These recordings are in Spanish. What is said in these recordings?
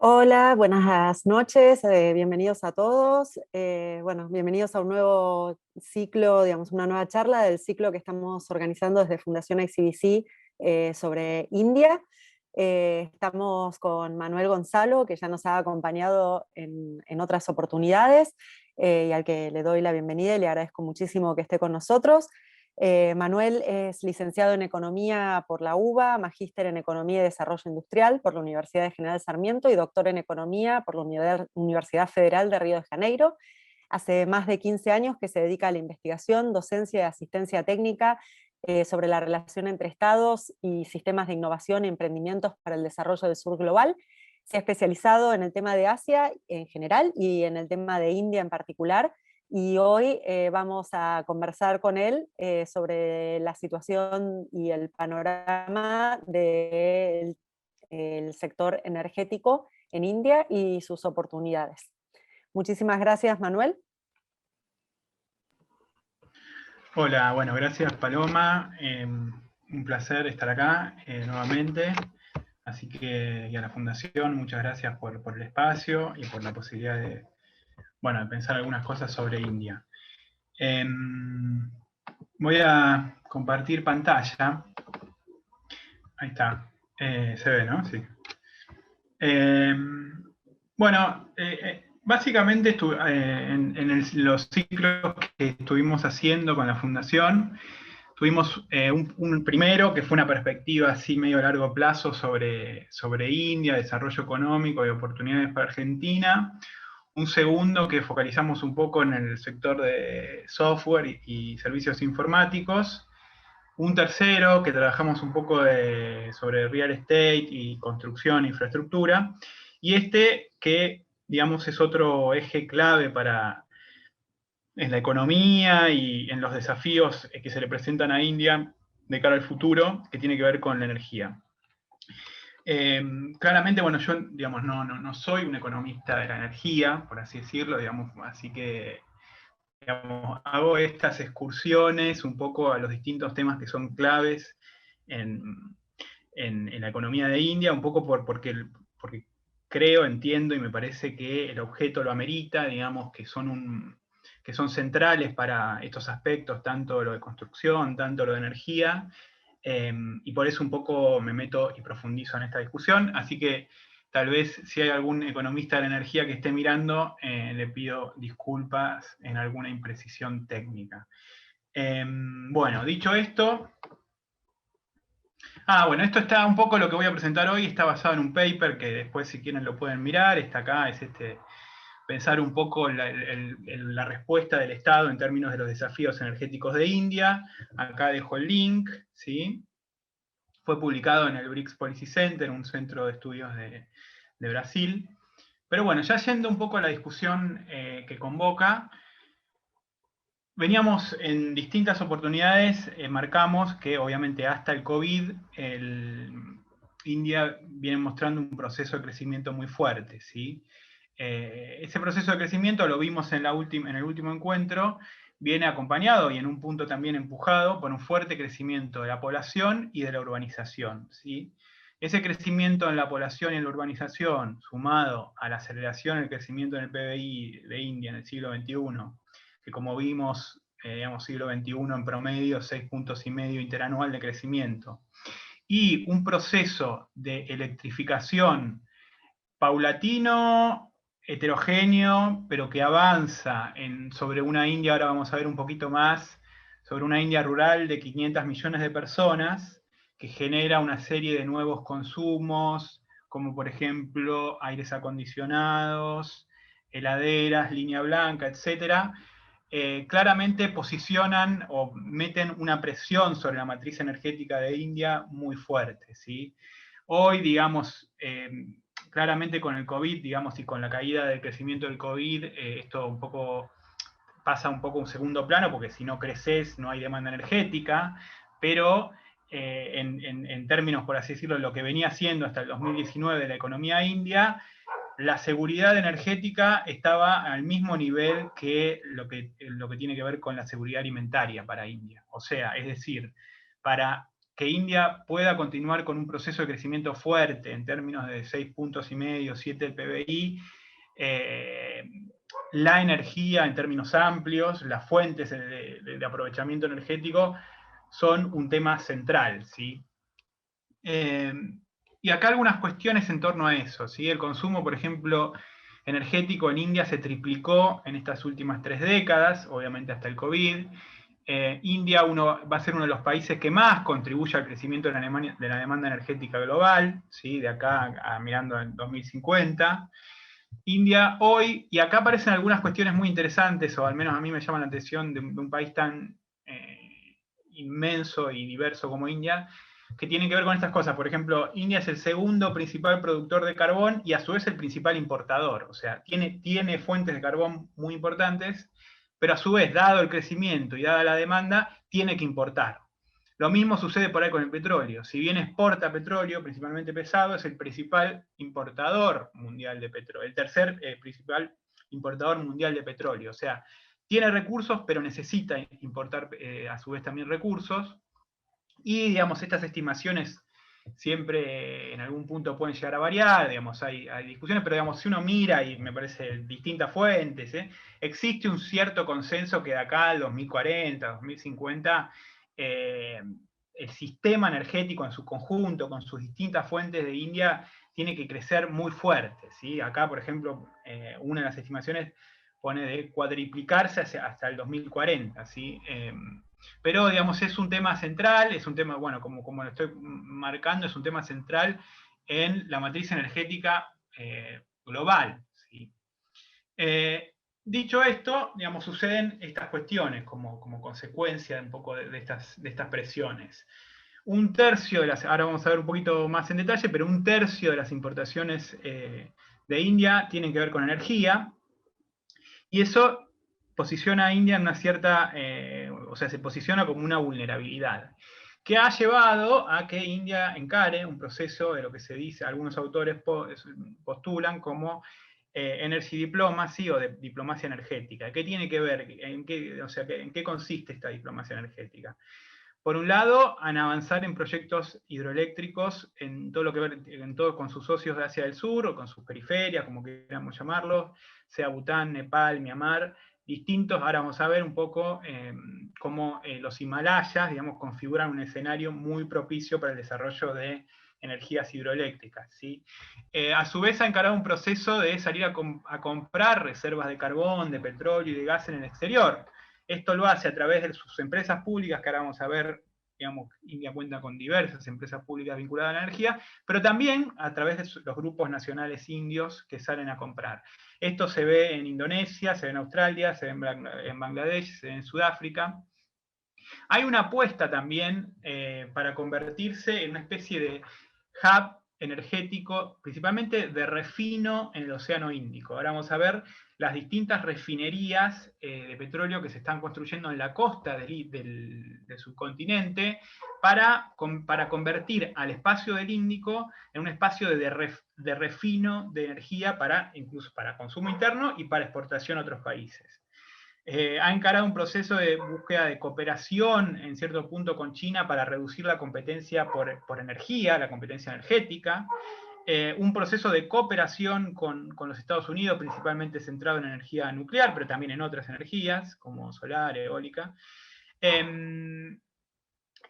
Hola, buenas noches, bienvenidos a todos. Bienvenidos a un nuevo ciclo, digamos, una nueva charla del ciclo que estamos organizando desde Fundación ICBC sobre India. Estamos con Manuel Gonzalo, que ya nos ha acompañado en otras oportunidades, y al que le doy la bienvenida y le agradezco muchísimo que esté con nosotros. Manuel es licenciado en Economía por la UBA, magíster en Economía y Desarrollo Industrial por la Universidad de General Sarmiento y doctor en Economía por la Universidad Federal de Río de Janeiro. Hace más de 15 años que se dedica a la investigación, docencia y asistencia técnica sobre la relación entre estados y sistemas de innovación y emprendimientos para el desarrollo del sur global. Se ha especializado en el tema de Asia en general y en el tema de India en particular, y hoy vamos a conversar con él sobre la situación y el panorama del sector energético en India y sus oportunidades. Muchísimas gracias, Manuel. Hola, bueno, gracias Paloma. Un placer estar acá nuevamente. Así que, y a la Fundación, muchas gracias por el espacio y por la posibilidad de pensar algunas cosas sobre India. Voy a compartir pantalla. Ahí está. Se ve, ¿no? Sí. Básicamente en los ciclos que estuvimos haciendo con la Fundación, tuvimos un primero que fue una perspectiva así medio a largo plazo sobre India, desarrollo económico y oportunidades para Argentina. Un segundo que focalizamos un poco en el sector de software y servicios informáticos. Un tercero que trabajamos un poco sobre real estate y construcción e infraestructura. Y este que, digamos, es otro eje clave en la economía y en los desafíos que se le presentan a India de cara al futuro, que tiene que ver con la energía. Claramente, yo digamos, no soy un economista de la energía, por así decirlo, digamos, así que hago estas excursiones un poco a los distintos temas que son claves en la economía de India, un poco porque creo, entiendo y me parece que el objeto lo amerita, digamos, que son centrales para estos aspectos, tanto lo de construcción, tanto lo de energía, y por eso un poco me meto y profundizo en esta discusión, así que tal vez si hay algún economista de la energía que esté mirando, le pido disculpas en alguna imprecisión técnica. Dicho esto, esto está un poco lo que voy a presentar hoy, está basado en un paper que después si quieren lo pueden mirar, está acá, es pensar un poco la respuesta del Estado en términos de los desafíos energéticos de India. Acá dejo el link, ¿sí? Fue publicado en el BRICS Policy Center, un centro de estudios de Brasil. Pero bueno, ya yendo un poco a la discusión que convoca, veníamos en distintas oportunidades, marcamos que obviamente hasta el COVID, India viene mostrando un proceso de crecimiento muy fuerte, ¿sí? Ese proceso de crecimiento lo vimos en el último encuentro, viene acompañado y en un punto también empujado por un fuerte crecimiento de la población y de la urbanización, ¿sí? Ese crecimiento en la población y en la urbanización, sumado a la aceleración del crecimiento en el PBI de India en el siglo XXI, que como vimos, siglo XXI en promedio, 6,5 puntos interanual de crecimiento, y un proceso de electrificación paulatino, heterogéneo, pero que avanza sobre una India, ahora vamos a ver un poquito más, sobre una India rural de 500 millones de personas, que genera una serie de nuevos consumos, como por ejemplo aires acondicionados, heladeras, línea blanca, etc., claramente posicionan o meten una presión sobre la matriz energética de India muy fuerte, ¿sí? Hoy, digamos, claramente con el COVID, digamos, y con la caída del crecimiento del COVID, esto un poco pasa un poco a un segundo plano, porque si no creces no hay demanda energética, pero en términos, por así decirlo, lo que venía siendo hasta el 2019 la economía india, la seguridad energética estaba al mismo nivel que lo que tiene que ver con la seguridad alimentaria para India. O sea, es decir, para que India pueda continuar con un proceso de crecimiento fuerte en términos de 6,5 puntos, 7 del PBI, la energía en términos amplios, las fuentes de aprovechamiento energético son un tema central, ¿sí? Y acá algunas cuestiones en torno a eso, ¿sí? El consumo, por ejemplo, energético en India se triplicó en estas últimas 3 décadas, obviamente hasta el COVID. India va a ser uno de los países que más contribuye al crecimiento de la demanda energética global, ¿sí? De acá mirando en 2050. India hoy, y acá aparecen algunas cuestiones muy interesantes, o al menos a mí me llaman la atención de un país tan inmenso y diverso como India, que tienen que ver con estas cosas. Por ejemplo, India es el segundo principal productor de carbón y a su vez el principal importador. O sea, tiene fuentes de carbón muy importantes, pero a su vez, dado el crecimiento y dada la demanda, tiene que importar. Lo mismo sucede por ahí con el petróleo. Si bien exporta petróleo, principalmente pesado, es el principal importador mundial de petróleo, el tercer principal importador mundial de petróleo. O sea, tiene recursos, pero necesita importar a su vez también recursos. Y, digamos, estas estimaciones siempre en algún punto pueden llegar a variar, digamos, hay discusiones, pero digamos, si uno mira, y me parece distintas fuentes, existe un cierto consenso que de acá al 2040, 2050, el sistema energético en su conjunto, con sus distintas fuentes de India, tiene que crecer muy fuerte, ¿sí? Acá, por ejemplo, una de las estimaciones pone de cuadriplicarse hasta el 2040, ¿sí? Pero, digamos, es un tema central, es un tema, bueno, como lo estoy marcando, es un tema central en la matriz energética global, ¿sí? Dicho esto, digamos, suceden estas cuestiones como consecuencia un poco de estas presiones. Un tercio de las, ahora vamos a ver un poquito más en detalle, pero un tercio de las importaciones de India tienen que ver con energía, y eso posiciona a India en una cierta, o sea, se posiciona como una vulnerabilidad, que ha llevado a que India encare un proceso de lo que se dice, algunos autores postulan como energy diplomacy o de diplomacia energética. ¿Qué tiene que ver? ¿En qué consiste esta diplomacia energética? Por un lado, en avanzar en proyectos hidroeléctricos en todo lo que ver en todo con sus socios de Asia del Sur o con sus periferias, como queramos llamarlos, sea Bután, Nepal, Myanmar, distintos. Ahora vamos a ver un poco cómo los Himalayas, digamos, configuran un escenario muy propicio para el desarrollo de energías hidroeléctricas, ¿sí? A su vez ha encarado un proceso de salir a comprar reservas de carbón, de petróleo y de gas en el exterior. Esto lo hace a través de sus empresas públicas, que ahora vamos a ver, digamos, India cuenta con diversas empresas públicas vinculadas a la energía, pero también a través de los grupos nacionales indios que salen a comprar. Esto se ve en Indonesia, se ve en Australia, se ve en Bangladesh, se ve en Sudáfrica. Hay una apuesta también para convertirse en una especie de hub energético, principalmente de refino en el Océano Índico. Ahora vamos a ver las distintas refinerías de petróleo que se están construyendo en la costa del subcontinente para convertir al espacio del Índico en un espacio de refino de energía incluso para consumo interno y para exportación a otros países. Ha encarado un proceso de búsqueda de cooperación en cierto punto con China para reducir la competencia por energía, la competencia energética, un proceso de cooperación con los Estados Unidos, principalmente centrado en energía nuclear, pero también en otras energías, como solar, eólica,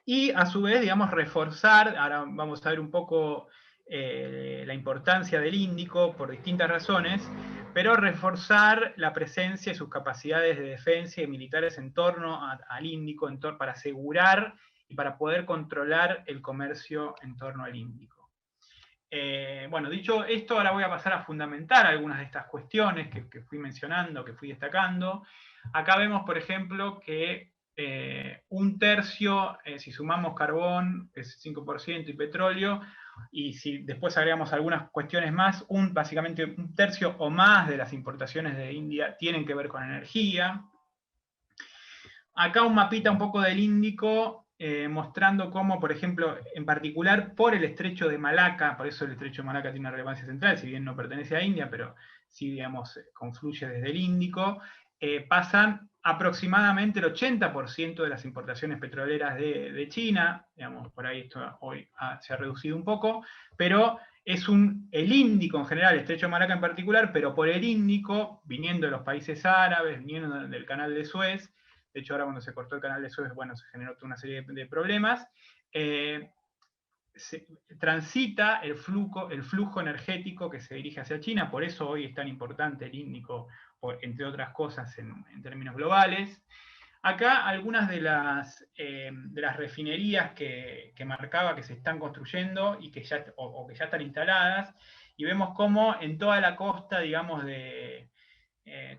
y a su vez, digamos, reforzar, ahora vamos a ver un poco la importancia del Índico por distintas razones, pero reforzar la presencia y sus capacidades de defensa y militares en torno al Índico, para asegurar y para poder controlar el comercio en torno al Índico. Bueno, dicho esto, ahora voy a pasar a fundamentar algunas de estas cuestiones que fui mencionando, que fui destacando. Acá vemos, por ejemplo, que un tercio, si sumamos carbón, es 5%, y petróleo, y si después agregamos algunas cuestiones más, básicamente un tercio o más de las importaciones de India tienen que ver con energía. Acá un mapita un poco del Índico, mostrando cómo, por ejemplo, en particular por el estrecho de Malaca, por eso el estrecho de Malaca tiene una relevancia central, si bien no pertenece a India, pero sí, digamos, confluye desde el Índico, pasan aproximadamente el 80% de las importaciones petroleras de China, digamos, por ahí esto hoy se ha reducido un poco, pero es el Índico en general, el Estrecho de Malaca en particular, pero por el Índico, viniendo de los países árabes, viniendo del canal de Suez, de hecho ahora cuando se cortó el canal de Suez, bueno, se generó toda una serie de problemas, transita el flujo energético que se dirige hacia China, por eso hoy es tan importante el Índico, entre otras cosas en términos globales. Acá algunas de las refinerías que marcaba que se están construyendo y que ya, o que ya están instaladas, y vemos cómo en toda la costa, digamos,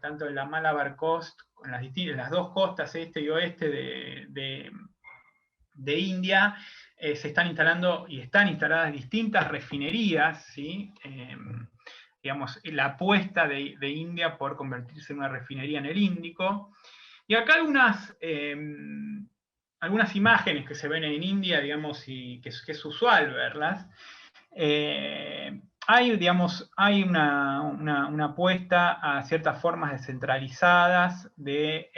tanto en la Malabar Coast, en las dos costas, este y oeste de India, se están instalando y están instaladas distintas refinerías, ¿sí? Digamos, la apuesta de India por convertirse en una refinería en el Índico. Y acá algunas imágenes que se ven en India, digamos, y que es usual verlas. Hay una apuesta a ciertas formas descentralizadas de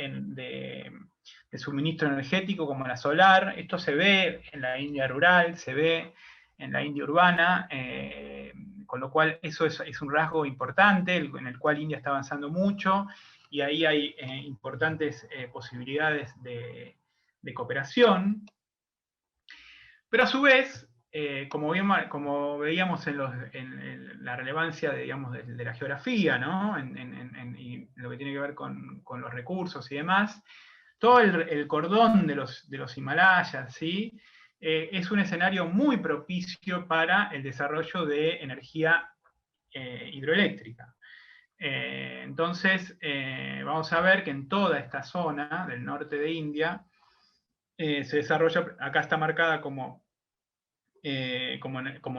suministro energético, como la solar. Esto se ve en la India rural, se ve en la India urbana, con lo cual eso es un rasgo importante, en el cual India está avanzando mucho, y ahí hay importantes posibilidades de cooperación. Pero a su vez, como veíamos en la relevancia de la geografía, ¿no? Y lo que tiene que ver con los recursos y demás, todo el cordón de los Himalayas, ¿sí? Es un escenario muy propicio para el desarrollo de energía hidroeléctrica. Entonces, vamos a ver que en toda esta zona del norte de India se desarrolla, acá está marcada como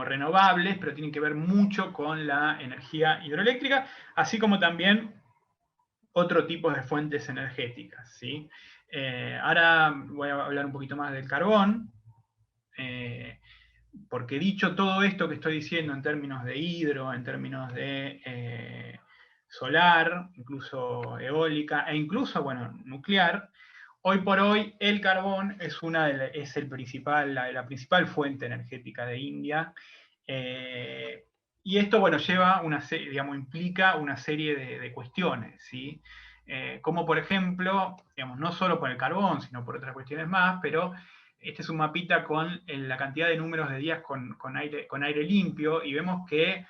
renovables, pero tienen que ver mucho con la energía hidroeléctrica, así como también otro tipo de fuentes energéticas, ¿sí? Ahora voy a hablar un poquito más del carbón, porque dicho todo esto que estoy diciendo en términos de hidro, en términos de solar, incluso eólica, e incluso, bueno, nuclear, hoy por hoy el carbón es la principal fuente energética de India, y esto, bueno, implica una serie de cuestiones, ¿sí? Como por ejemplo, no solo por el carbón, sino por otras cuestiones más, pero este es un mapita con la cantidad de números de días con aire limpio, y vemos que,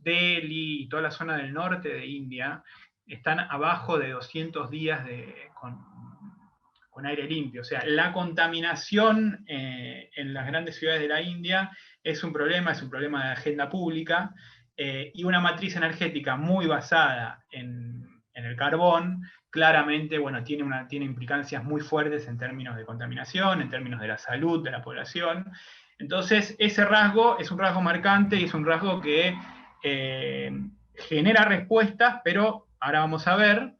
Delhi y toda la zona del norte de India están abajo de 200 días con aire limpio. O sea, la contaminación en las grandes ciudades de la India es un problema de agenda pública, y una matriz energética muy basada en el carbón, claramente, bueno, tiene implicancias muy fuertes en términos de contaminación, en términos de la salud de la población. Entonces, ese rasgo es un rasgo marcante y es un rasgo que genera respuestas, pero ahora vamos a ver,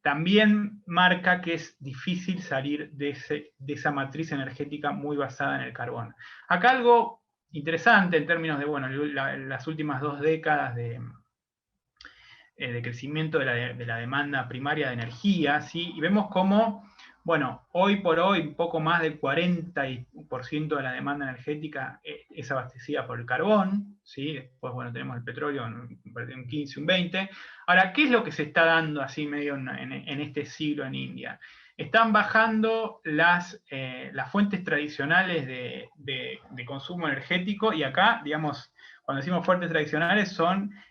también marca que es difícil salir de esa matriz energética muy basada en el carbón. Acá algo interesante en términos de, bueno, las últimas 2 décadas de crecimiento de la demanda primaria de energía, ¿sí? Y vemos cómo, bueno, hoy por hoy poco más del 40% de la demanda energética es abastecida por el carbón, ¿sí? Después, bueno, tenemos el petróleo un 15, un 20. Ahora, ¿qué es lo que se está dando así medio en este siglo en India? Están bajando las fuentes tradicionales de consumo energético, y acá, digamos, cuando decimos fuentes tradicionales,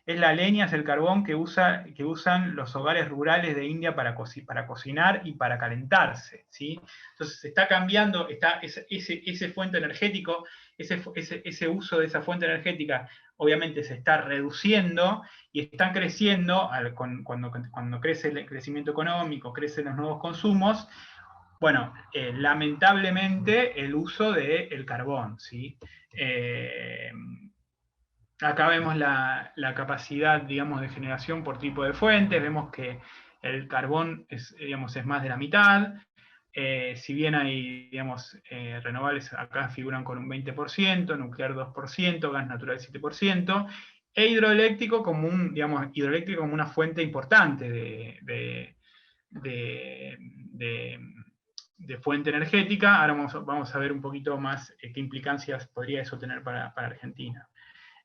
es la leña, es el carbón que usan los hogares rurales de India para cocinar y para calentarse, ¿sí? Entonces se está cambiando, ese fuente energético, ese uso de esa fuente energética, obviamente se está reduciendo, y están creciendo, cuando crece el crecimiento económico, crecen los nuevos consumos, bueno, lamentablemente el uso del carbón, ¿sí? Acá vemos la capacidad, digamos, de generación por tipo de fuentes. Vemos que el carbón es más de la mitad. Si bien hay, renovables, acá figuran con un 20%, nuclear 2%, gas natural 7%, e hidroeléctrico como una fuente importante de fuente energética. Ahora vamos a ver un poquito más qué implicancias podría eso tener para Argentina.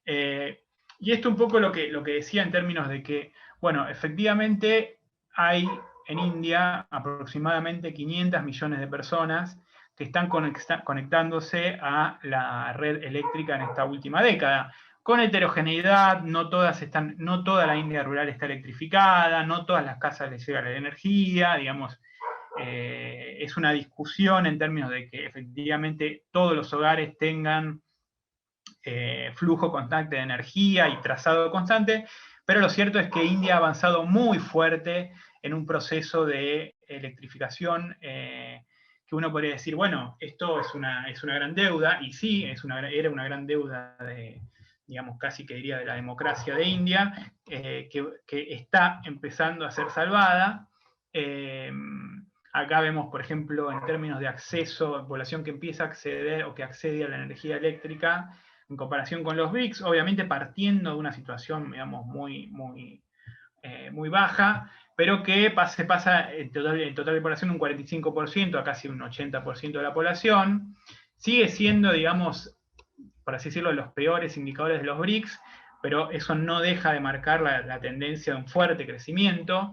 Y esto un poco lo que decía en términos de que, bueno, efectivamente hay en India aproximadamente 500 millones de personas que están conectándose a la red eléctrica en esta última década. Con heterogeneidad, no toda la India rural está electrificada, no todas las casas les llega la energía, digamos, es una discusión en términos de que efectivamente todos los hogares tengan flujo constante de energía y trazado constante, pero lo cierto es que India ha avanzado muy fuerte en un proceso de electrificación que uno podría decir, bueno, esto es una gran deuda, y sí, era una gran deuda de, digamos, casi que diría de la democracia de India, que está empezando a ser salvada. Acá vemos, por ejemplo, en términos de acceso, población que empieza a acceder o que accede a la energía eléctrica, en comparación con los BRICS, obviamente partiendo de una situación, digamos, muy baja, pero que se pasa en total de población un 45% a casi un 80% de la población. Sigue siendo, digamos, por así decirlo, los peores indicadores de los BRICS, pero eso no deja de marcar la tendencia de un fuerte crecimiento.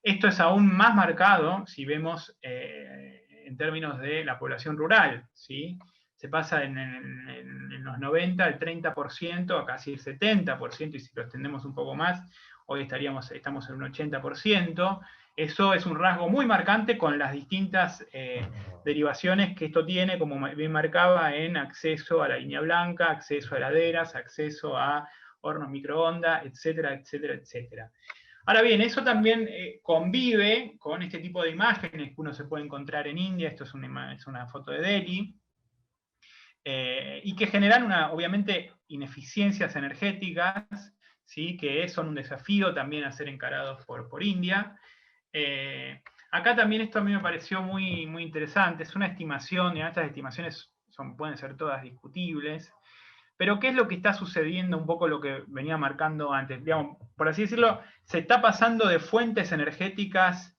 Esto es aún más marcado si vemos en términos de la población rural, ¿sí? Se pasa en los 90 el 30% a casi el 70%, y si lo extendemos un poco más, hoy estamos en un 80%. Eso es un rasgo muy marcante con las distintas derivaciones que esto tiene, como bien marcaba, en acceso a la línea blanca, acceso a heladeras, acceso a hornos microondas, etcétera, etcétera, etcétera. Ahora bien, eso también convive con este tipo de imágenes que uno se puede encontrar en India. Esto es una foto de Delhi, y que generan obviamente ineficiencias energéticas, ¿sí? Que son un desafío también a ser encarados por India. Acá también esto a mí me pareció muy interesante. Es una estimación, y estas estimaciones pueden ser todas discutibles, pero ¿qué es lo que está sucediendo? Un poco lo que venía marcando antes. Digamos, por así decirlo, se está pasando de fuentes energéticas,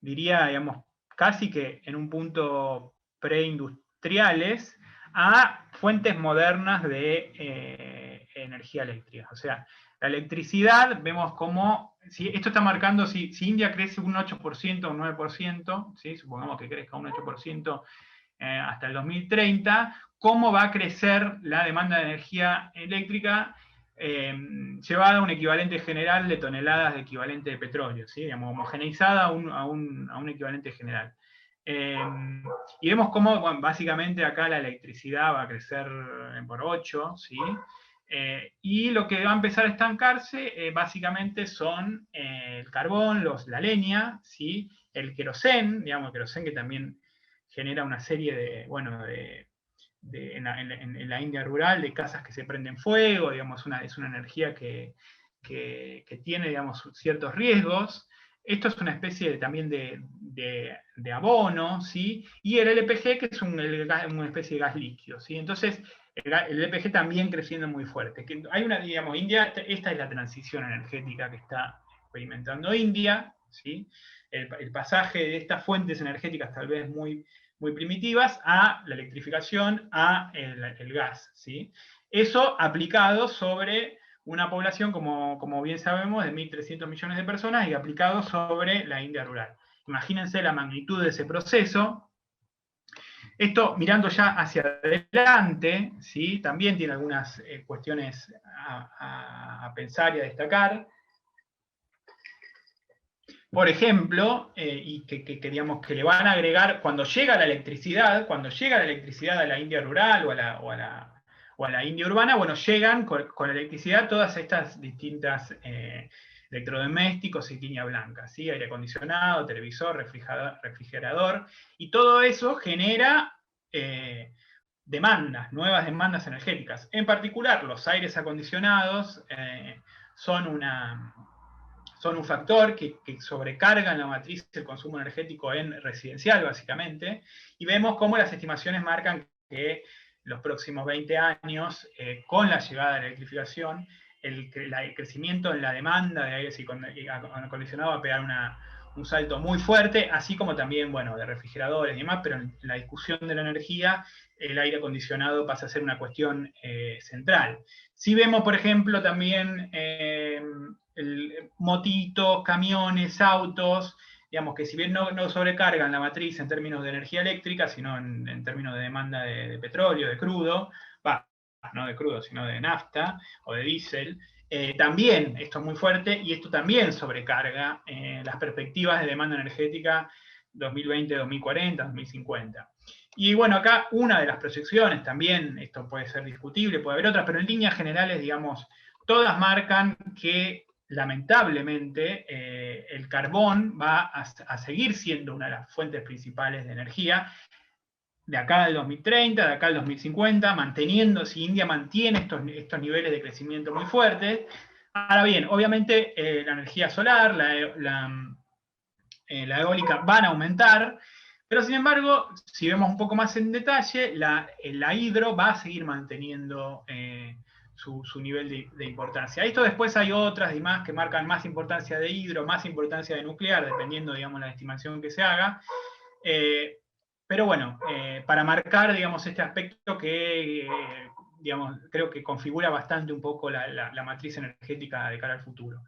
diría, digamos, casi que en un punto preindustriales, a fuentes modernas de energía eléctrica. O sea, la electricidad, vemos cómo, si esto está marcando, si India crece un 8% o un 9%, ¿sí? Supongamos que crezca un 8% hasta el 2030, cómo va a crecer la demanda de energía eléctrica llevada a un equivalente general de toneladas de equivalente de petróleo, ¿sí? Digamos, homogeneizada a un equivalente general. Y vemos cómo, bueno, básicamente acá la electricidad va a crecer por 8, ¿sí? Y lo que va a empezar a estancarse básicamente son el carbón, la leña, ¿sí? El querosén, digamos, el querosén que también genera una serie de, bueno, en la India rural, de casas que se prenden fuego, digamos, es una energía que tiene, digamos, ciertos riesgos. Esto es una especie también de abono, ¿sí? Y el LPG, que es una especie de gas líquido, ¿sí? Entonces, el LPG también creciendo muy fuerte. Hay digamos, India, esta es la transición energética que está experimentando India, ¿sí? El pasaje de estas fuentes energéticas tal vez muy primitivas a la electrificación, a el gas, ¿sí? Eso aplicado sobre una población, como bien sabemos, de 1.300 millones de personas, y aplicado sobre la India rural. Imagínense la magnitud de ese proceso. Esto, mirando ya hacia adelante, ¿sí? También tiene algunas cuestiones a pensar y a destacar. Por ejemplo, y que digamos que le van a agregar, cuando llega la electricidad a la India rural o a la India urbana, bueno, llegan con la electricidad todas estas distintas electrodomésticos y línea blanca, ¿sí? Aire acondicionado, televisor, refrigerador, y todo eso genera nuevas demandas energéticas. En particular, los aires acondicionados son un factor que sobrecargan la matriz del consumo energético en residencial, básicamente, y vemos cómo las estimaciones marcan que los próximos 20 años, con la llegada de la electrificación, el crecimiento en la demanda de aire acondicionado va a pegar un salto muy fuerte, así como también, bueno, de refrigeradores y demás, pero en la discusión de la energía, el aire acondicionado pasa a ser una cuestión central. Si vemos, por ejemplo, también motitos, camiones, autos, digamos que si bien no sobrecargan la matriz en términos de energía eléctrica, sino en términos de demanda de petróleo, de crudo, no de crudo, sino de nafta o de diésel, también esto es muy fuerte y esto también sobrecarga las perspectivas de demanda energética 2020, 2040, 2050. Y bueno, acá una de las proyecciones también, esto puede ser discutible, puede haber otras, pero en líneas generales, digamos, todas marcan que lamentablemente el carbón va a seguir siendo una de las fuentes principales de energía de acá al 2030, de acá al 2050, manteniendo, si India mantiene estos niveles de crecimiento muy fuertes. Ahora bien, obviamente la energía solar, la eólica van a aumentar, pero sin embargo, si vemos un poco más en detalle, la hidro va a seguir manteniendo su nivel de importancia. Esto después hay otras y más que marcan más importancia de hidro, más importancia de nuclear, dependiendo, digamos, la estimación que se haga. Pero bueno, para marcar, digamos, este aspecto que, digamos, creo que configura bastante un poco la matriz energética de cara al futuro.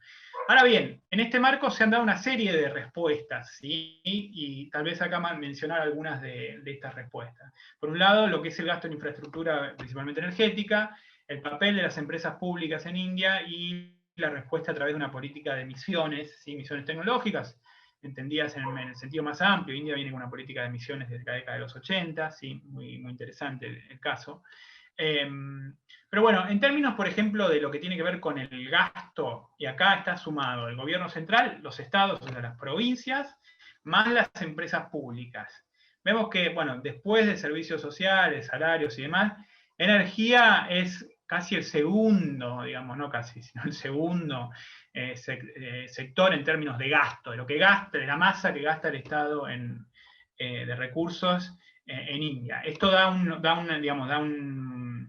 Ahora bien, en este marco se han dado una serie de respuestas, ¿sí? Y tal vez acá mencionar algunas de estas respuestas. Por un lado, lo que es el gasto en infraestructura, principalmente energética, el papel de las empresas públicas en India y la respuesta a través de una política de emisiones, ¿sí? Emisiones tecnológicas, entendidas en el sentido más amplio. India viene con una política de emisiones desde la década de los 80, ¿sí? Muy interesante el caso. Pero bueno, en términos, por ejemplo, de lo que tiene que ver con el gasto, y acá está sumado el gobierno central, los estados, o sea, las provincias, más las empresas públicas. Vemos que, bueno, después de servicios sociales, salarios y demás, energía es casi el segundo, digamos, no casi, sino el segundo sector en términos de gasto, de lo que gasta, de la masa que gasta el Estado de recursos en India. Esto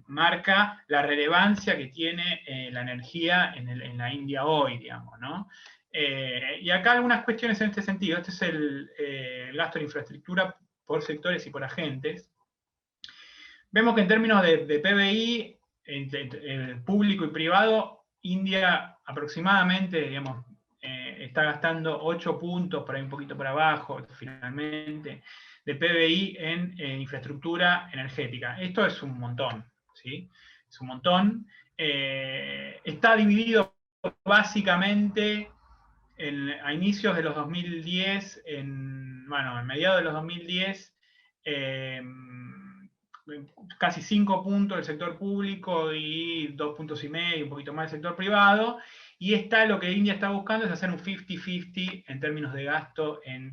marca la relevancia que tiene la energía en la India hoy, digamos, ¿no? Y acá algunas cuestiones en este sentido. Este es el gasto en infraestructura por sectores y por agentes. Vemos que en términos de PBI, público y privado, India aproximadamente, digamos, está gastando 8 puntos, por ahí un poquito por abajo, finalmente, de PBI en infraestructura energética. Esto es un montón, ¿sí? Es un montón. Está dividido básicamente a inicios de los 2010, bueno, en mediados de los 2010, casi 5 puntos del sector público y 2,5 puntos, un poquito más del sector privado, y lo que India está buscando es hacer un 50-50 en términos de gasto en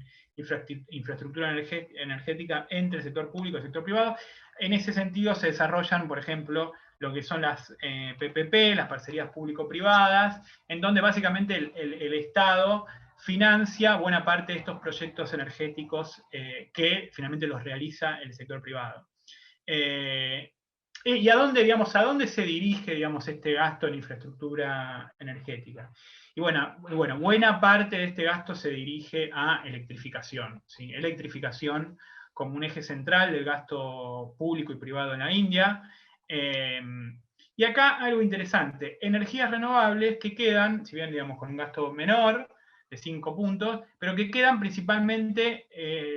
infraestructura energética entre el sector público y el sector privado. En ese sentido se desarrollan, por ejemplo, lo que son las PPP, las parcerías público-privadas, en donde básicamente el Estado financia buena parte de estos proyectos energéticos que finalmente los realiza el sector privado. ¿Y a dónde se dirige, digamos, este gasto en infraestructura energética? Y bueno, buena parte de este gasto se dirige a electrificación, ¿sí? Electrificación como un eje central del gasto público y privado en la India. Y acá algo interesante, energías renovables que quedan, si bien, digamos, con un gasto menor, de 5 puntos, pero que quedan principalmente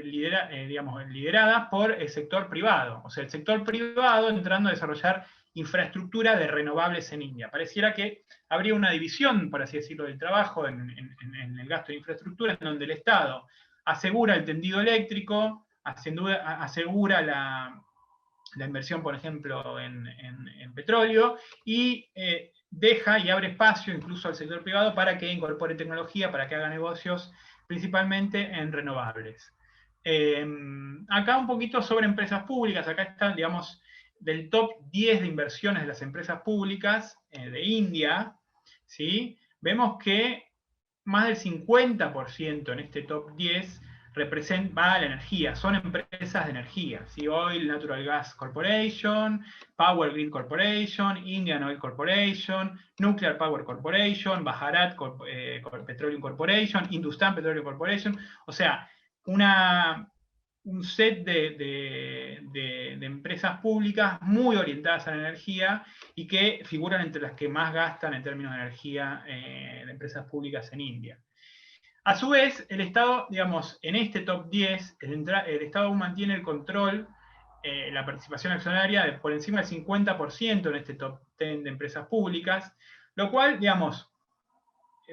lideradas por el sector privado. O sea, el sector privado entrando a desarrollar infraestructura de renovables en India. Pareciera que habría una división, por así decirlo, del trabajo en el gasto de infraestructura, en donde el Estado asegura el tendido eléctrico, asegura la inversión, por ejemplo, en petróleo, y deja y abre espacio incluso al sector privado para que incorpore tecnología, para que haga negocios principalmente en renovables. Acá un poquito sobre empresas públicas, acá están, digamos, del top 10 de inversiones de las empresas públicas de India, ¿sí? Vemos que más del 50% en este top 10 va a la energía, son empresas de energía, ¿sí? Oil Natural Gas Corporation, Power Grid Corporation, Indian Oil Corporation, Nuclear Power Corporation, Bharat Petroleum Corporation, Hindustan Petroleum Corporation, o sea, un set de empresas públicas muy orientadas a la energía y que figuran entre las que más gastan en términos de energía de empresas públicas en India. A su vez, el Estado, digamos, en este top 10, el Estado aún mantiene el control, la participación accionaria de por encima del 50% en este top 10 de empresas públicas, lo cual, digamos,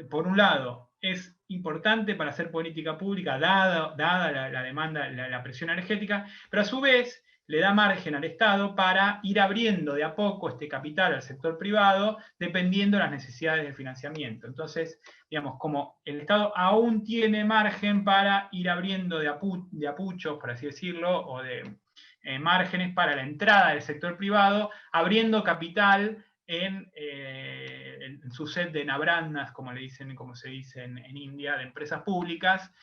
por un lado, es importante para hacer política pública, dada la demanda, la presión energética, pero a su vez le da margen al Estado para ir abriendo de a poco este capital al sector privado, dependiendo de las necesidades de financiamiento. Entonces, digamos, como el Estado aún tiene margen para ir abriendo de apuchos, por así decirlo, o de márgenes para la entrada del sector privado, abriendo capital en su set de nabrandas, como se dice en India, de empresas públicas,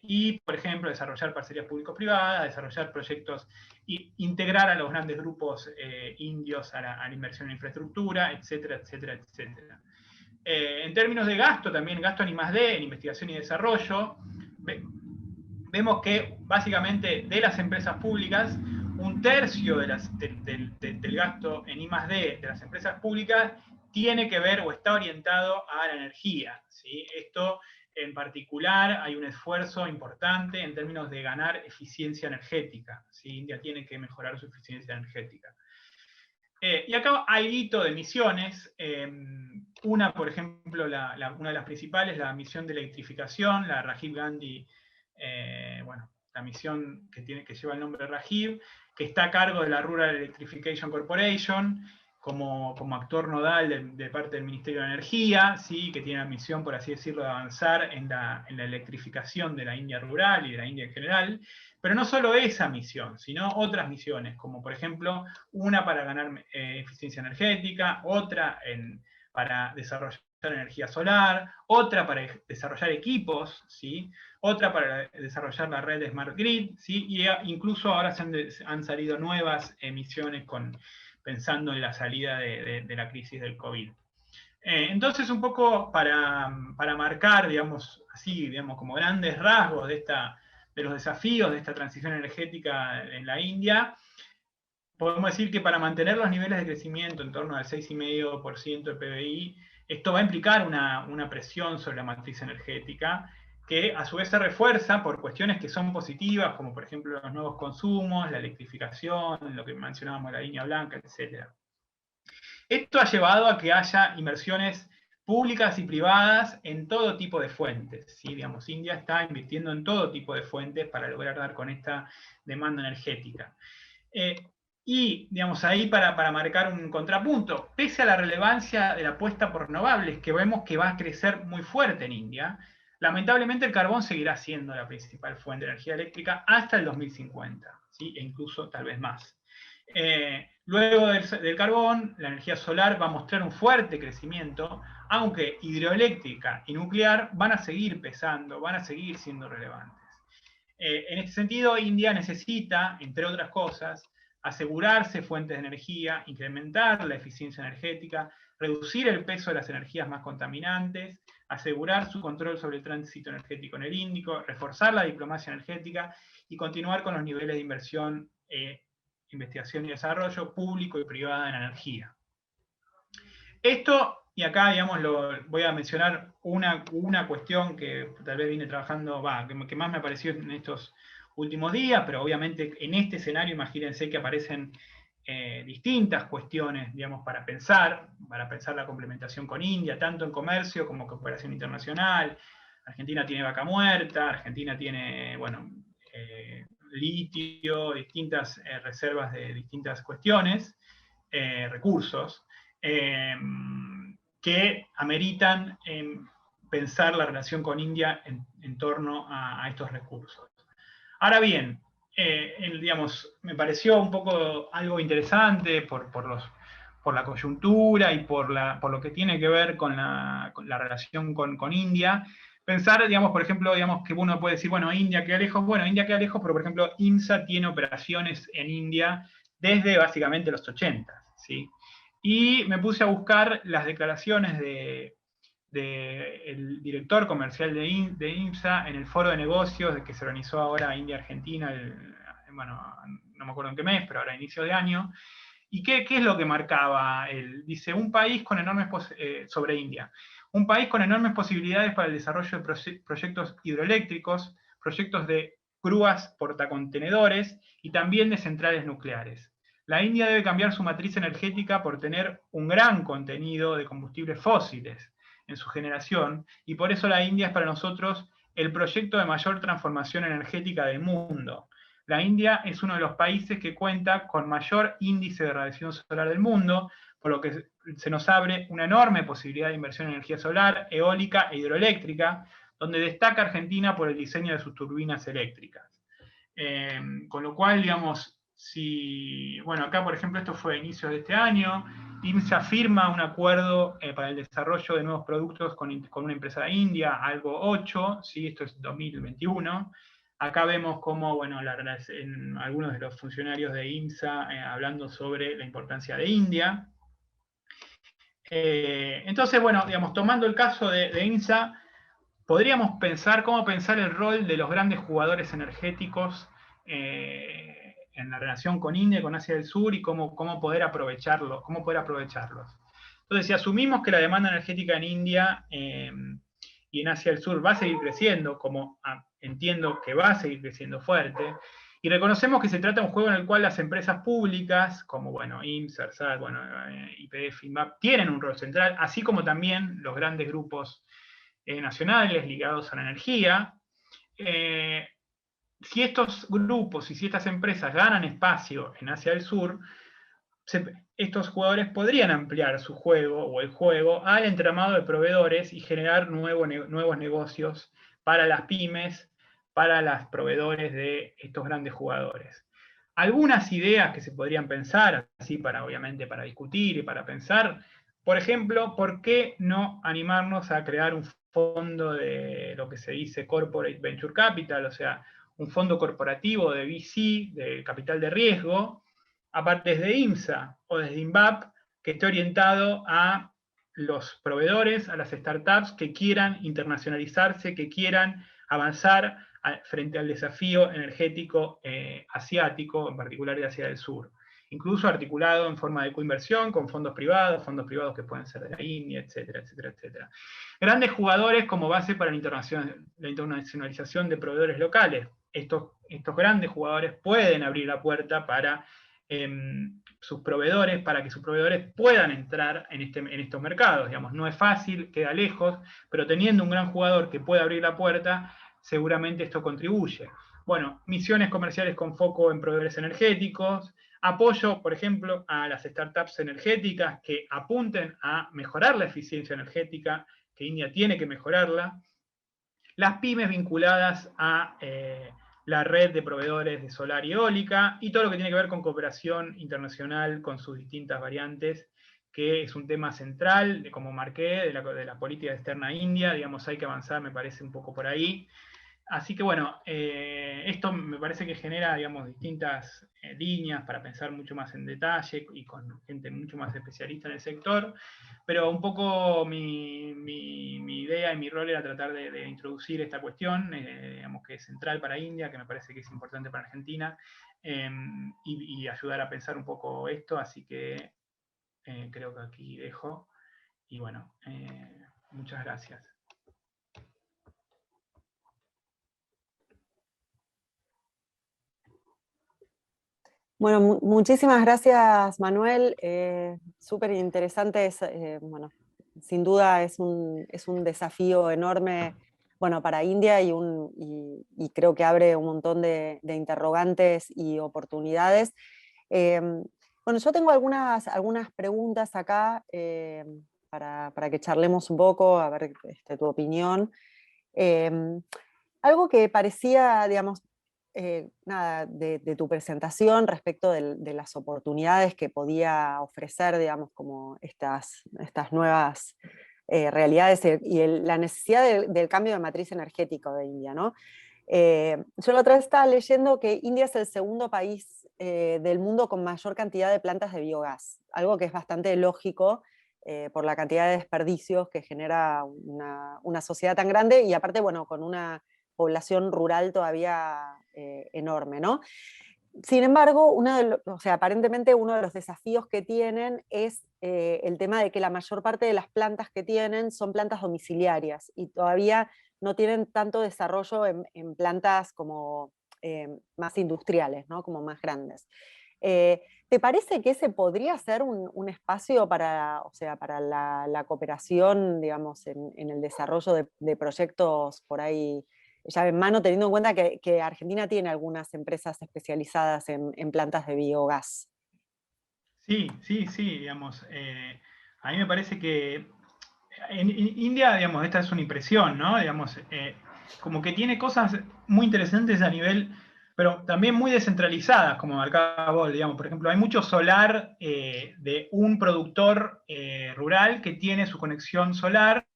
y, por ejemplo, desarrollar parcerías público-privadas, desarrollar proyectos, e integrar a los grandes grupos indios a la inversión en infraestructura, etcétera, etcétera, etcétera. En términos de gasto, también gasto en I+D, en investigación y desarrollo, vemos que básicamente de las empresas públicas, un tercio del gasto en I+D de las empresas públicas tiene que ver o está orientado a la energía, ¿sí? Esto en particular hay un esfuerzo importante en términos de ganar eficiencia energética, ¿sí? India tiene que mejorar su eficiencia energética. Y acá hay hito de misiones, una, por ejemplo, una de las principales, la misión de electrificación, la Rajiv Gandhi, la misión que lleva el nombre de Rajiv, que está a cargo de la Rural Electrification Corporation, como actor nodal de parte del Ministerio de Energía, ¿sí? Que tiene la misión, por así decirlo, de avanzar en la electrificación de la India rural y de la India en general, pero no solo esa misión, sino otras misiones, como por ejemplo, una para ganar eficiencia energética, otra para desarrollar energía solar, otra para desarrollar equipos, ¿sí? Otra para desarrollar la red de Smart Grid, ¿sí? Y incluso ahora han salido nuevas misiones pensando en la salida de la crisis del COVID. Entonces, un poco para marcar, digamos, así, digamos, como grandes rasgos de los desafíos de esta transición energética en la India, podemos decir que para mantener los niveles de crecimiento en torno al 6,5% de PBI, esto va a implicar una presión sobre la matriz energética, que a su vez se refuerza por cuestiones que son positivas, como por ejemplo los nuevos consumos, la electrificación, lo que mencionábamos, la línea blanca, etc. Esto ha llevado a que haya inversiones públicas y privadas en todo tipo de fuentes, ¿sí? Digamos, India está invirtiendo en todo tipo de fuentes para lograr dar con esta demanda energética. Y, digamos, ahí para marcar un contrapunto, pese a la relevancia de la apuesta por renovables, que vemos que va a crecer muy fuerte en India, lamentablemente el carbón seguirá siendo la principal fuente de energía eléctrica hasta el 2050, ¿sí? E incluso tal vez más. Luego del carbón, la energía solar va a mostrar un fuerte crecimiento, aunque hidroeléctrica y nuclear van a seguir pesando, van a seguir siendo relevantes. En este sentido, India necesita, entre otras cosas, asegurarse fuentes de energía, incrementar la eficiencia energética, reducir el peso de las energías más contaminantes, asegurar su control sobre el tránsito energético en el Índico, reforzar la diplomacia energética y continuar con los niveles de inversión, investigación y desarrollo público y privada en energía. Esto, y acá, digamos, voy a mencionar una cuestión que tal vez vine trabajando, que más me apareció en estos últimos días, pero obviamente en este escenario imagínense que aparecen distintas cuestiones, digamos, para pensar la complementación con India, tanto en comercio como cooperación internacional. Argentina tiene vaca muerta, Argentina tiene, litio, distintas reservas de distintas cuestiones, recursos, que ameritan pensar la relación con India en torno a estos recursos. Ahora bien, digamos, me pareció un poco algo interesante por la coyuntura y por lo que tiene que ver con la relación con India, Pensar, digamos, por ejemplo, digamos, que uno puede decir, bueno, India queda lejos, bueno, India queda lejos, pero por ejemplo, IMSA tiene operaciones en India desde básicamente los 80, ¿sí? Y me puse a buscar las declaraciones del director comercial de IMSA en el foro de negocios que se organizó ahora India-Argentina, bueno, no me acuerdo en qué mes, pero ahora a inicio de año. ¿Y qué es lo que marcaba él? Dice, un país con enormes sobre India. Un país con enormes posibilidades para el desarrollo de proyectos hidroeléctricos, proyectos de grúas portacontenedores y también de centrales nucleares. La India debe cambiar su matriz energética por tener un gran contenido de combustibles fósiles en su generación, y por eso la India es para nosotros el proyecto de mayor transformación energética del mundo. La India es uno de los países que cuenta con mayor índice de radiación solar del mundo, por lo que se nos abre una enorme posibilidad de inversión en energía solar, eólica e hidroeléctrica, donde destaca Argentina por el diseño de sus turbinas eléctricas. Con lo cual, digamos, bueno, acá por ejemplo esto fue a inicios de este año, IMSA firma un acuerdo para el desarrollo de nuevos productos con una empresa de India, algo 8, ¿sí? Esto es 2021. Acá vemos cómo, bueno, algunos de los funcionarios de IMSA hablando sobre la importancia de India. Entonces, bueno, digamos, tomando el caso de IMSA, podríamos pensar cómo pensar el rol de los grandes jugadores energéticos en la relación con India y con Asia del Sur y cómo poder aprovecharlos. Entonces, si asumimos que la demanda energética en India y en Asia del Sur va a seguir creciendo, como entiendo que va a seguir creciendo fuerte, y reconocemos que se trata de un juego en el cual las empresas públicas, como bueno, IMSS, ERSAT, bueno, YPF, INVAP, tienen un rol central, así como también los grandes grupos nacionales ligados a la energía. Si estos grupos y si estas empresas ganan espacio en Asia del Sur, estos jugadores podrían ampliar su juego o el juego al entramado de proveedores y generar nuevos negocios para las pymes, para los proveedores de estos grandes jugadores. Algunas ideas que se podrían pensar, así obviamente para discutir y para pensar, por ejemplo, ¿por qué no animarnos a crear un fondo de lo que se dice Corporate Venture Capital, o sea, un fondo corporativo de VC, de capital de riesgo, aparte desde IMSA o desde INVAP, que esté orientado a los proveedores, a las startups que quieran internacionalizarse, que quieran avanzar frente al desafío energético asiático, en particular de Asia del Sur. Incluso articulado en forma de coinversión con fondos privados que pueden ser de la India, etcétera, etcétera, etcétera. Grandes jugadores como base para la internacionalización de proveedores locales. Estos grandes jugadores pueden abrir la puerta para sus proveedores, para que sus proveedores puedan entrar en estos mercados. Digamos, no es fácil, queda lejos, pero teniendo un gran jugador que pueda abrir la puerta, seguramente esto contribuye. Bueno, misiones comerciales con foco en proveedores energéticos, apoyo, por ejemplo, a las startups energéticas que apunten a mejorar la eficiencia energética, que India tiene que mejorarla, las pymes vinculadas a la red de proveedores de solar y eólica, y todo lo que tiene que ver con cooperación internacional con sus distintas variantes, que es un tema central, como marqué, de la política externa india. Digamos, hay que avanzar, me parece, un poco por ahí. Así que bueno, esto me parece que genera, digamos, distintas líneas para pensar mucho más en detalle y con gente mucho más especialista en el sector, pero un poco mi idea y mi rol era tratar de introducir esta cuestión, digamos, que es central para India, que me parece que es importante para Argentina, y ayudar a pensar un poco esto, así que creo que aquí dejo, y bueno, muchas gracias. Bueno, muchísimas gracias, Manuel. Súper interesante. Bueno, sin duda es un desafío enorme, bueno, para India y creo que abre un montón de interrogantes y oportunidades. Bueno, yo tengo algunas preguntas acá para que charlemos un poco, a ver tu opinión. Algo que parecía, digamos, nada, de tu presentación respecto de las oportunidades que podía ofrecer, digamos, como estas nuevas realidades y la necesidad del cambio de matriz energético de India, ¿no? Yo la otra vez estaba leyendo que India es el segundo país del mundo con mayor cantidad de plantas de biogás, algo que es bastante lógico por la cantidad de desperdicios que genera una sociedad tan grande y aparte, bueno, con una población rural todavía enorme, ¿no? Sin embargo, o sea, aparentemente uno de los desafíos que tienen es el tema de que la mayor parte de las plantas que tienen son plantas domiciliarias y todavía no tienen tanto desarrollo en plantas como más industriales, ¿no? Como más grandes. ¿Te parece que ese podría ser un espacio para, o sea, para la cooperación, digamos, en el desarrollo de proyectos por ahí llave en mano, teniendo en cuenta que Argentina tiene algunas empresas especializadas en plantas de biogás? Sí, sí, sí, digamos, a mí me parece que en India, digamos, esta es una impresión, ¿no? Digamos, como que tiene cosas muy interesantes a nivel, pero también muy descentralizadas, como marcaba vos, digamos. Por ejemplo, hay mucho solar de un productor rural que tiene su conexión solar,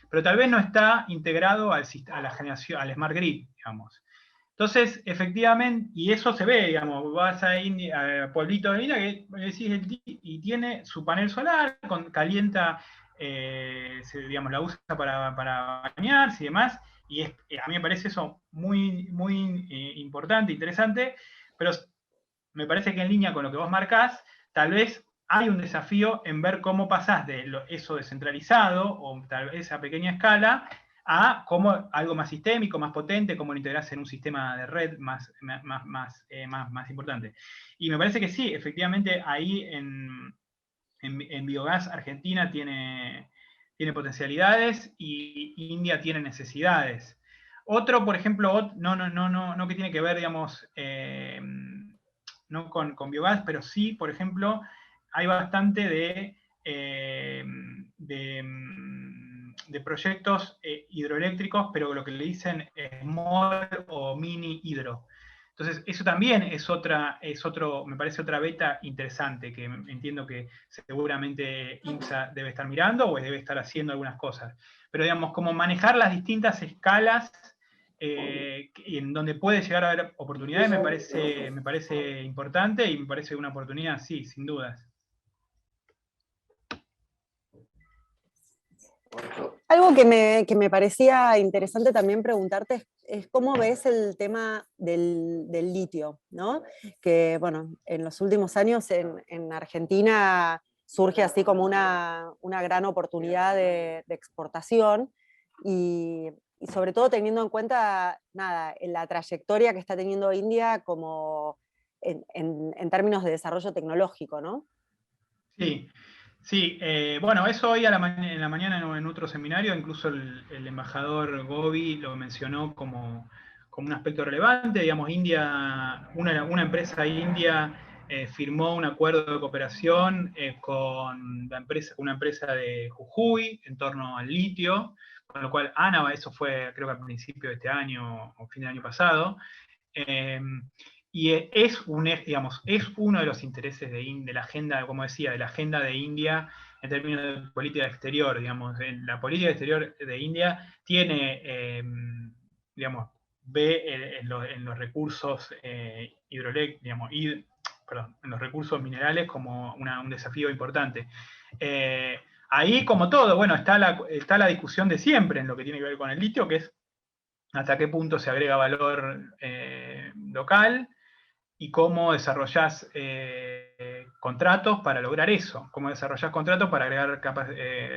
pero tal vez no está integrado a la generación, al Smart Grid, digamos. Entonces, efectivamente, y eso se ve, digamos, vas a India, a Pueblito de India, que decís, y tiene su panel solar, calienta, digamos, la usa para bañarse y demás, y a mí me parece eso muy, muy importante, interesante, pero me parece que en línea con lo que vos marcás, tal vez hay un desafío en ver cómo pasás de eso descentralizado, o tal vez a pequeña escala, a cómo algo más sistémico, más potente, cómo lo integrás en un sistema de red más importante. Y me parece que sí, efectivamente, ahí en biogás Argentina tiene potencialidades y India tiene necesidades. Otro, por ejemplo, no que tiene que ver, digamos, no con biogás, pero sí, por ejemplo, hay bastante de proyectos hidroeléctricos, pero lo que le dicen small o mini hidro. Entonces, eso también me parece otra beta interesante, que entiendo que seguramente INSA debe estar mirando o debe estar haciendo algunas cosas. Pero digamos, como manejar las distintas escalas en donde puede llegar a haber oportunidades me parece importante y me parece una oportunidad, sí, sin dudas. Algo que me parecía interesante también preguntarte es cómo ves el tema del litio, ¿no? Que, bueno, en los últimos años en Argentina surge así como una gran oportunidad de exportación y sobre todo teniendo en cuenta, nada, en la trayectoria que está teniendo India como en términos de desarrollo tecnológico, ¿no? Sí, sí, bueno, eso hoy en la mañana en otro seminario, incluso el embajador Gobi lo mencionó como un aspecto relevante. Digamos, India, una empresa india firmó un acuerdo de cooperación con una empresa de Jujuy en torno al litio, con lo cual ANA, eso fue creo que al principio de este año o fin del año pasado. Y digamos, es uno de los intereses de la agenda, como decía, de la agenda de India en términos de política exterior. Digamos, en la política exterior de India tiene, digamos, ve en los recursos digamos, perdón, en los recursos minerales como un desafío importante. Ahí, como todo, bueno, está la discusión de siempre en lo que tiene que ver con el litio, que es hasta qué punto se agrega valor local y cómo desarrollás contratos para lograr eso, cómo desarrollás contratos para agregar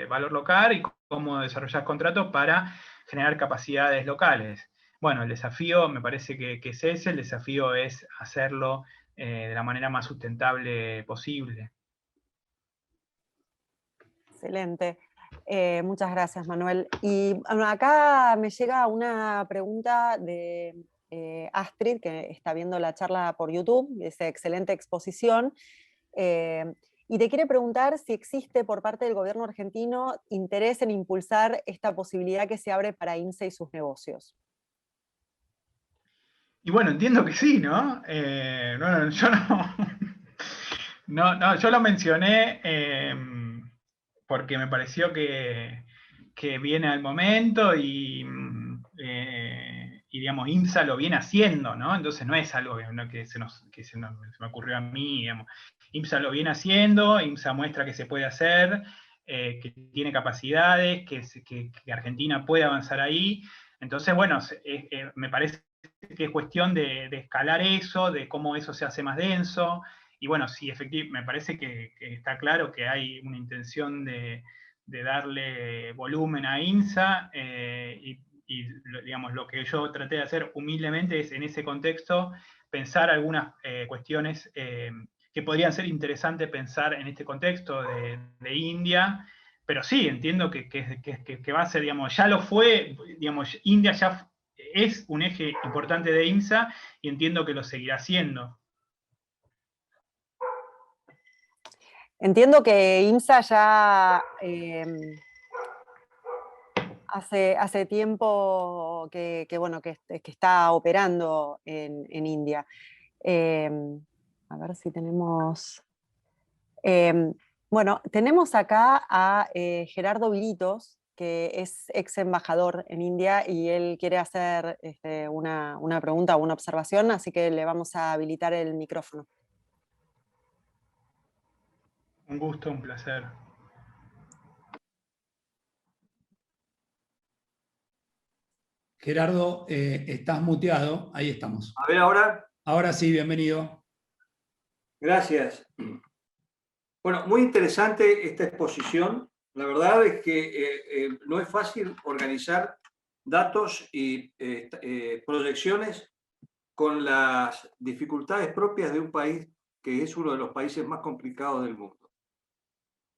valor local y cómo desarrollás contratos para generar capacidades locales. Bueno, el desafío me parece que es ese, el desafío es hacerlo de la manera más sustentable posible. Excelente. Muchas gracias, Manuel. Y bueno, acá me llega una pregunta de Astrid, que está viendo la charla por YouTube, dice excelente exposición, y te quiere preguntar si existe por parte del gobierno argentino interés en impulsar esta posibilidad que se abre para INSE y sus negocios. Y bueno, entiendo que sí, ¿no? Yo no, yo lo mencioné porque me pareció que que viene al momento y digamos, IMSA lo viene haciendo, ¿no? Entonces no es algo que se me ocurrió a mí, digamos. IMSA lo viene haciendo, IMSA muestra que se puede hacer, que tiene capacidades, que Argentina puede avanzar ahí. Entonces, bueno, me parece que es cuestión de escalar eso, de cómo eso se hace más denso, y bueno, sí, efectivamente, me parece que está claro que hay una intención de darle volumen a IMSA, digamos, lo que yo traté de hacer humildemente es, en ese contexto, pensar algunas cuestiones que podrían ser interesantes pensar en este contexto de India, pero sí, entiendo que va a ser, digamos, ya lo fue, digamos, India ya es un eje importante de IMSA y entiendo que lo seguirá siendo. Entiendo que IMSA ya hace tiempo bueno, que está operando en India. A ver si tenemos... bueno, tenemos acá a Gerardo Viritos, que es ex embajador en India, y él quiere hacer una pregunta o una observación, así que le vamos a habilitar el micrófono. Un gusto, un placer. Gerardo, estás muteado, ahí estamos. A ver ahora. Ahora sí, bienvenido. Gracias. Bueno, muy interesante esta exposición. La verdad es que no es fácil organizar datos y proyecciones con las dificultades propias de un país que es uno de los países más complicados del mundo.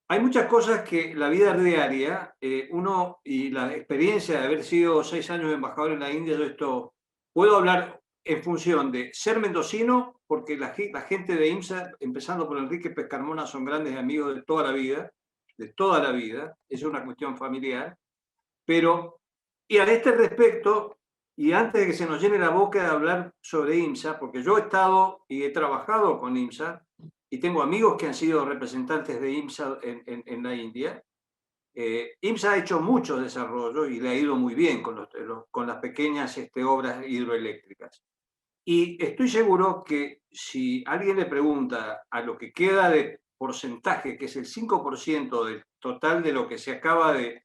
Hay muchas cosas que la vida diaria, uno y la experiencia de haber sido 6 años embajador en la India, yo esto puedo hablar en función de ser mendocino, porque la gente de IMSA, empezando por Enrique Pescarmona, son grandes amigos de toda la vida, es una cuestión familiar, pero, y a este respecto, y antes de que se nos llene la boca de hablar sobre IMSA, porque yo he estado y he trabajado con IMSA, y tengo amigos que han sido representantes de IMSA en la India. IMSA ha hecho mucho desarrollo y le ha ido muy bien con las pequeñas obras hidroeléctricas. Y estoy seguro que si alguien le pregunta a lo que queda de porcentaje, que es el 5% del total de lo que se acaba de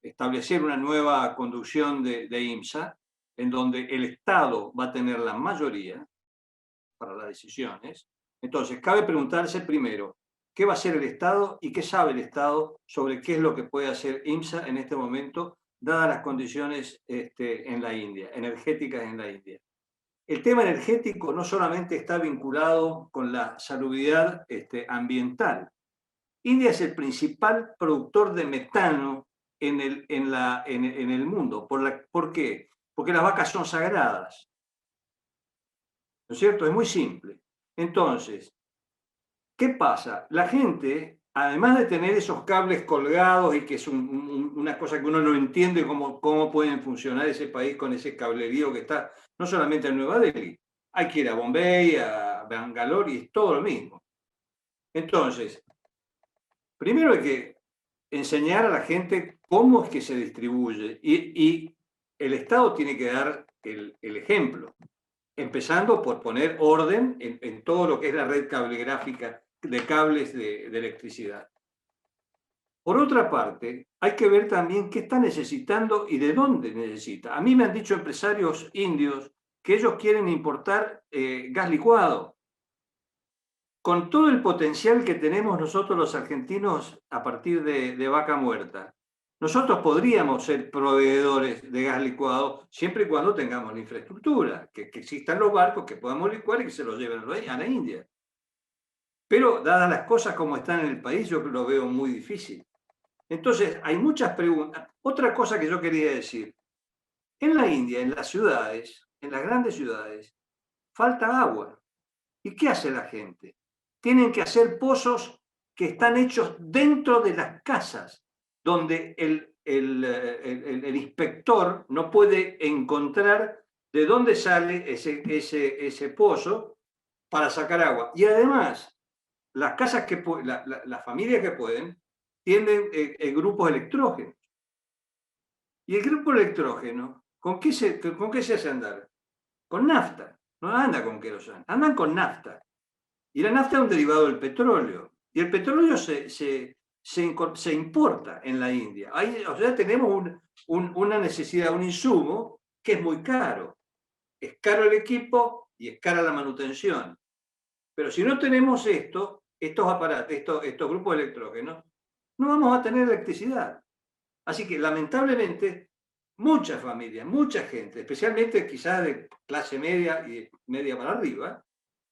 establecer una nueva conducción de IMSA, en donde el Estado va a tener la mayoría para las decisiones. Entonces, cabe preguntarse primero, ¿qué va a hacer el Estado y qué sabe el Estado sobre qué es lo que puede hacer IMSA en este momento, dadas las condiciones en la India, energéticas en la India? El tema energético no solamente está vinculado con la salubridad ambiental. India es el principal productor de metano en el mundo. ¿Por qué? Porque las vacas son sagradas. ¿No es cierto? Es muy simple. Entonces, ¿qué pasa? La gente, además de tener esos cables colgados y que es una cosa que uno no entiende cómo pueden funcionar ese país con ese cablerío que está no solamente en Nueva Delhi, hay que ir a Bombay, a Bangalore y es todo lo mismo. Entonces, primero hay que enseñar a la gente cómo es que se distribuye y el Estado tiene que dar el ejemplo. Empezando por poner orden en todo lo que es la red cablegráfica de cables de electricidad. Por otra parte, hay que ver también qué está necesitando y de dónde necesita. A mí me han dicho empresarios indios que ellos quieren importar gas licuado. Con todo el potencial que tenemos nosotros los argentinos a partir de Vaca Muerta, nosotros podríamos ser proveedores de gas licuado siempre y cuando tengamos la infraestructura, que existan los barcos que podamos licuar y que se los lleven a la India. Pero dadas las cosas como están en el país, yo lo veo muy difícil. Entonces, hay muchas preguntas. Otra cosa que yo quería decir, en la India, en las ciudades, en las grandes ciudades, falta agua. ¿Y qué hace la gente? Tienen que hacer pozos que están hechos dentro de las casas, donde el inspector no puede encontrar de dónde sale ese pozo para sacar agua. Y además, las casas las familias que pueden, tienen grupos electrógenos. Y el grupo electrógeno, ¿con qué se hace andar? Con nafta. No anda con queroseno, andan con nafta. Y la nafta es un derivado del petróleo. Y el petróleo se importa en la India. O sea, tenemos una necesidad, un insumo que es muy caro. Es caro el equipo y es cara la manutención. Pero si no tenemos estos aparatos, estos grupos de electrógenos, no vamos a tener electricidad. Así que lamentablemente muchas familias, mucha gente, especialmente quizás de clase media y media para arriba,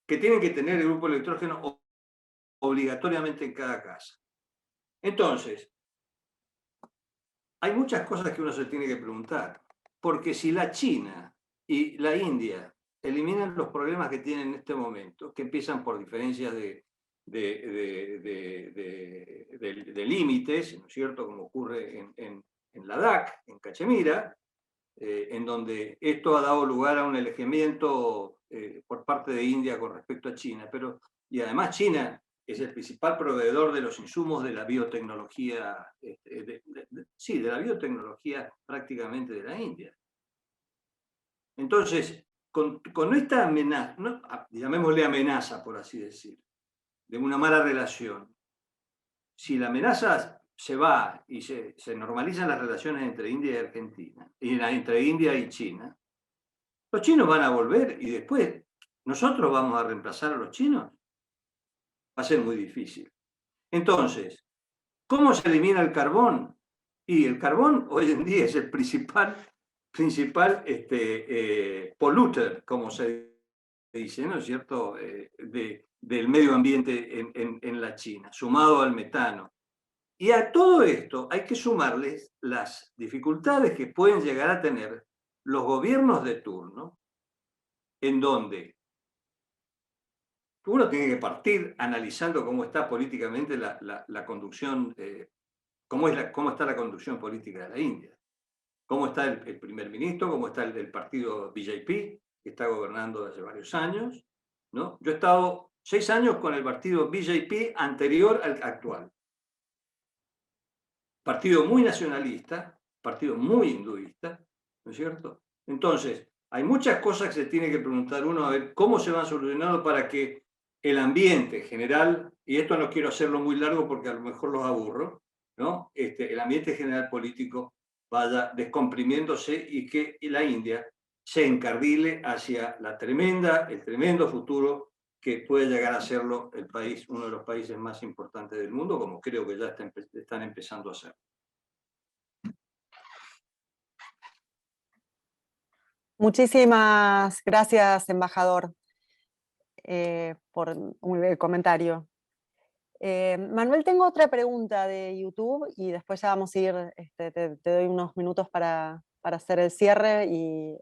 que tienen que tener el grupo de electrógeno obligatoriamente en cada casa. Entonces, hay muchas cosas que uno se tiene que preguntar, porque si la China y la India eliminan los problemas que tienen en este momento, que empiezan por diferencias de límites, ¿no es cierto?, como ocurre en Ladakh, en Cachemira, en donde esto ha dado lugar a un alejamiento por parte de India con respecto a China, y además China es el principal proveedor de los insumos de la biotecnología, sí, de la biotecnología prácticamente de la India. Entonces, con esta amenaza, llamémosle amenaza por así decir, de una mala relación, si la amenaza se va y se normalizan las relaciones entre India y Argentina, y entre India y China, los chinos van a volver y después nosotros vamos a reemplazar a los chinos. Va a ser muy difícil. Entonces, ¿cómo se elimina el carbón? Y el carbón hoy en día es el principal polluter, como se dice, ¿no es cierto?, del medio ambiente en la China, sumado al metano. Y a todo esto hay que sumarles las dificultades que pueden llegar a tener los gobiernos de turno, en donde uno tiene que partir analizando cómo está políticamente la conducción, cómo está la conducción política de la India, cómo está el primer ministro, cómo está el partido BJP, que está gobernando desde hace varios años, ¿no? Yo he estado 6 años con el partido BJP anterior al actual. Partido muy nacionalista, partido muy hinduista, ¿no es cierto? Entonces, hay muchas cosas que se tiene que preguntar uno a ver cómo se van solucionando para que el ambiente general, y esto no quiero hacerlo muy largo porque a lo mejor los aburro, ¿no? El ambiente general político vaya descomprimiéndose y que la India se encardile hacia el tremendo futuro que puede llegar a serlo el país, uno de los países más importantes del mundo, como creo que ya están empezando a ser. Muchísimas gracias, embajador, por el comentario. Manuel, tengo otra pregunta de YouTube y después ya vamos a ir, te doy unos minutos para hacer el cierre, y,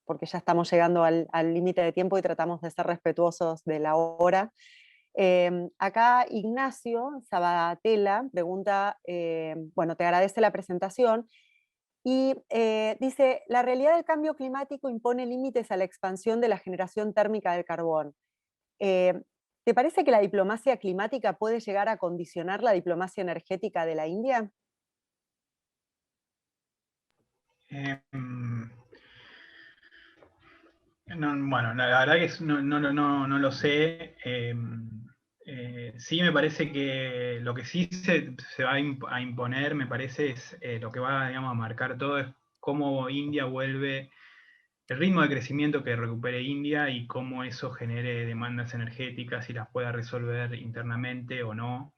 porque ya estamos llegando al límite de tiempo y tratamos de ser respetuosos de la hora. Acá Ignacio Sabatella pregunta, bueno, te agradece la presentación, y dice: la realidad del cambio climático impone límites a la expansión de la generación térmica del carbón. ¿Te parece que la diplomacia climática puede llegar a condicionar la diplomacia energética de la India? Bueno, la verdad que no lo sé. Sí, me parece que lo que sí se va a imponer, me parece, es lo que va, digamos, a marcar todo, es cómo India vuelve, el ritmo de crecimiento que recupere India y cómo eso genere demandas energéticas y las pueda resolver internamente o no.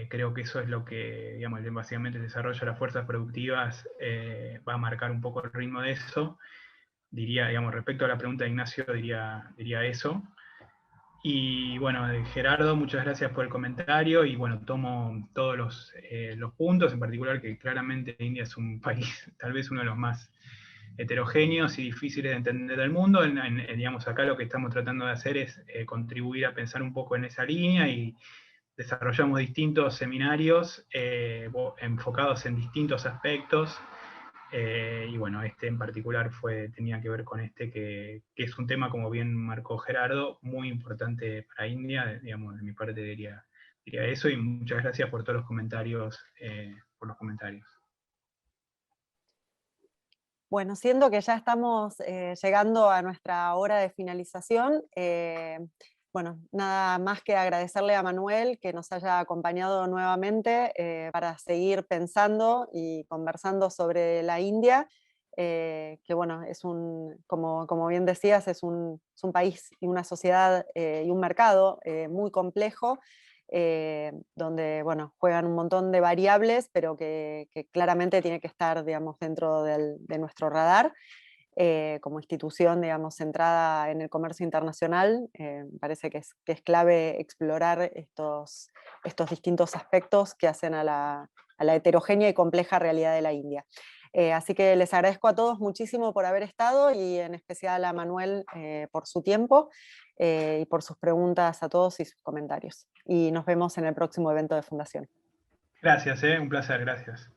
Creo que eso es lo que, digamos, básicamente el desarrollo de las fuerzas productivas va a marcar un poco el ritmo de eso. Diría, digamos, respecto a la pregunta de Ignacio, diría eso. Y bueno, Gerardo, muchas gracias por el comentario, y bueno, tomo todos los puntos, en particular que claramente India es un país, tal vez uno de los más heterogéneos y difíciles de entender del mundo. Digamos, acá lo que estamos tratando de hacer es contribuir a pensar un poco en esa línea, y desarrollamos distintos seminarios enfocados en distintos aspectos. Y bueno, este en particular tenía que ver con que es un tema, como bien marcó Gerardo, muy importante para India, digamos, de mi parte Diría eso, y muchas gracias por todos los comentarios. Bueno, siendo que ya estamos llegando a nuestra hora de finalización, bueno, nada más que agradecerle a Manuel que nos haya acompañado nuevamente para seguir pensando y conversando sobre la India, que bueno, como bien decías, es un país y una sociedad y un mercado muy complejo, donde bueno, juegan un montón de variables, pero que claramente tiene que estar, digamos, dentro de nuestro radar. Como institución, digamos, centrada en el comercio internacional, me parece que es clave explorar estos distintos aspectos que hacen a la heterogénea y compleja realidad de la India. Así que les agradezco a todos muchísimo por haber estado, y en especial a Manuel por su tiempo y por sus preguntas a todos y sus comentarios. Y nos vemos en el próximo evento de Fundación. Gracias, un placer, gracias.